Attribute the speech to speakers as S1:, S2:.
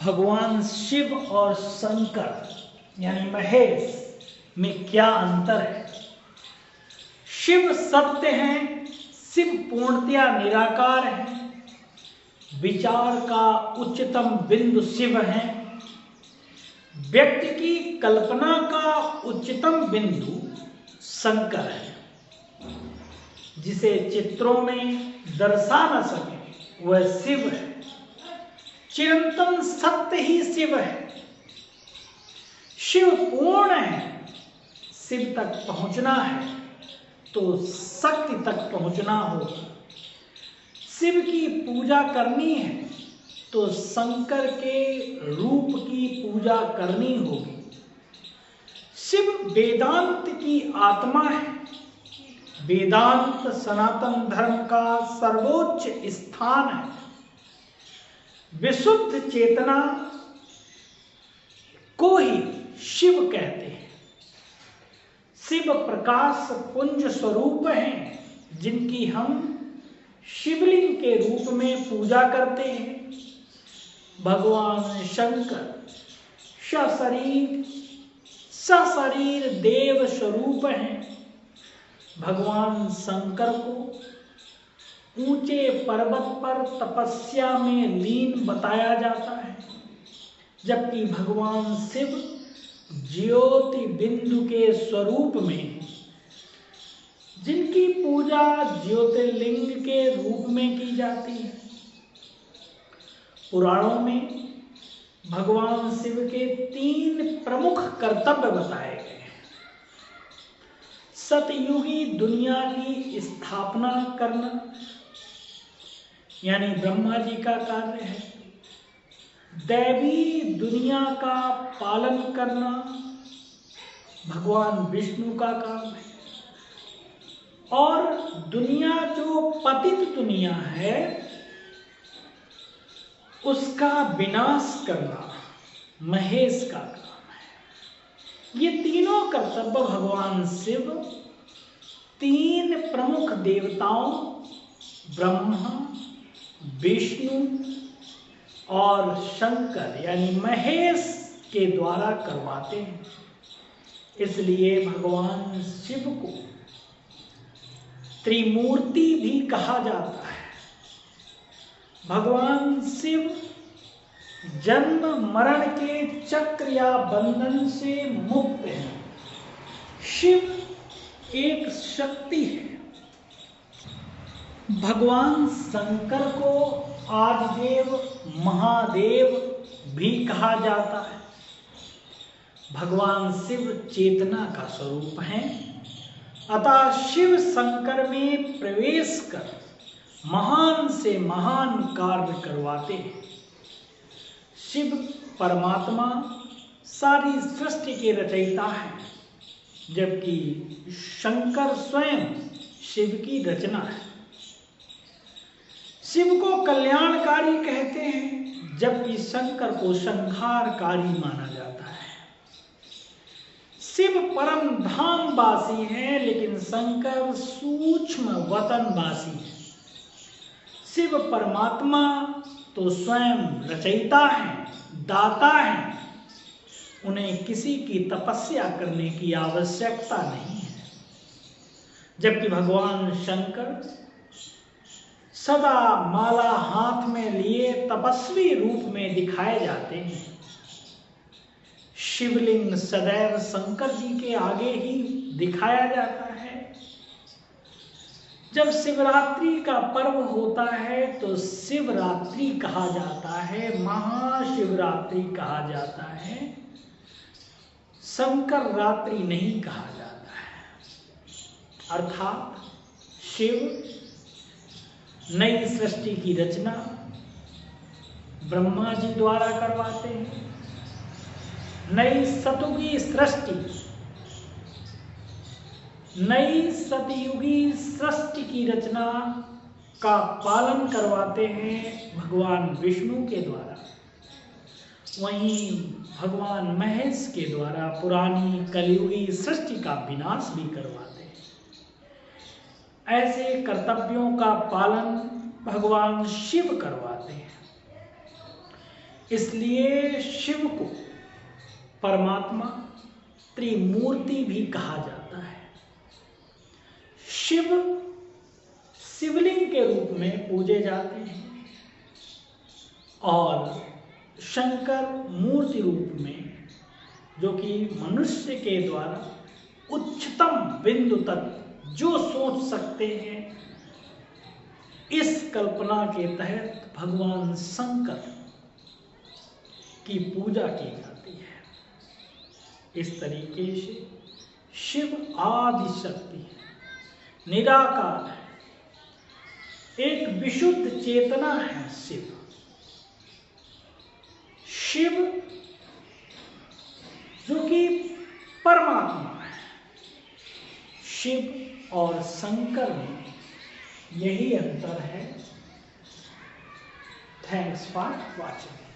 S1: भगवान शिव और शंकर यानी महेश में क्या अंतर है। शिव सत्य हैं, शिव पूर्णतया निराकार है, विचार का उच्चतम बिंदु शिव है, व्यक्ति की कल्पना का उच्चतम बिंदु शंकर है। जिसे चित्रों में दर्शा न सके वह शिव है। चिरंतन सत्य ही शिव है। शिव पूर्ण है। शिव तक पहुंचना है तो शक्ति तक पहुंचना होगा। शिव की पूजा करनी है तो शंकर के रूप की पूजा करनी होगी। शिव वेदांत की आत्मा है। वेदांत सनातन धर्म का सर्वोच्च स्थान है। विशुद्ध चेतना को ही शिव कहते हैं। शिव प्रकाश पुंज स्वरूप हैं, जिनकी हम शिवलिंग के रूप में पूजा करते हैं। भगवान शंकर सशरीर देव स्वरूप हैं। भगवान शंकर को ऊंचे पर्वत पर तपस्या में लीन बताया जाता है, जबकि भगवान शिव ज्योति बिंदु के स्वरूप में, जिनकी पूजा ज्योतिर्लिंग के रूप में की जाती है। पुराणों में भगवान शिव के 3 प्रमुख कर्तव्य बताए गए हैं। सतयुगी दुनिया की स्थापना करना यानी ब्रह्मा जी का कार्य है। दैवी दुनिया का पालन करना भगवान विष्णु का काम है। और दुनिया जो पतित दुनिया है उसका विनाश करना महेश का काम है। ये तीनों कर्तव्य भगवान शिव 3 प्रमुख देवताओं ब्रह्मा, विष्णु और शंकर यानी महेश के द्वारा करवाते हैं। इसलिए भगवान शिव को त्रिमूर्ति भी कहा जाता है। भगवान शिव जन्म मरण के चक्र या बंधन से मुक्त है। शिव एक शक्ति है। भगवान शंकर को आदिदेव महादेव भी कहा जाता है। भगवान शिव चेतना का स्वरूप है। अतः शिव शंकर में प्रवेश कर महान से महान कार्य करवाते हैं। शिव परमात्मा सारी सृष्टि के रचयिता है, जबकि शंकर स्वयं शिव की रचना है। शिव को कल्याणकारी कहते हैं, जबकि शंकर को संहारकारी माना जाता है। शिव परम धाम वासी है, लेकिन शंकर सूक्ष्म वतन वासी है। शिव परमात्मा तो स्वयं रचयिता है, दाता है। उन्हें किसी की तपस्या करने की आवश्यकता नहीं है। जबकि भगवान शंकर सदा माला हाथ में लिए तपस्वी रूप में दिखाए जाते हैं। शिवलिंग सदैव शंकर जी के आगे ही दिखाया जाता है। जब शिवरात्रि का पर्व होता है तो शिवरात्रि कहा जाता है, महाशिवरात्रि कहा जाता है, शंकर रात्रि नहीं कहा जाता है। अर्थात शिव नई सृष्टि की रचना ब्रह्मा जी द्वारा करवाते हैं। नई सतयुगी सृष्टि की रचना का पालन करवाते हैं भगवान विष्णु के द्वारा। वहीं भगवान महेश के द्वारा पुरानी कलियुगी सृष्टि का विनाश भी करवाते हैं। ऐसे कर्तव्यों का पालन भगवान शिव करवाते हैं। इसलिए शिव को परमात्मा त्रिमूर्ति भी कहा जाता है। शिव शिवलिंग के रूप में पूजे जाते हैं और शंकर मूर्ति रूप में, जो कि मनुष्य के द्वारा उच्चतम बिंदु तक जो सोच सकते हैं, इस कल्पना के तहत भगवान शंकर की पूजा की जाती है। इस तरीके से शिव आदि शक्ति है, निराकार है, एक विशुद्ध चेतना है। शिव जो कि परमात्मा है। शिव और शंकर में यही अंतर है। Thanks for watching.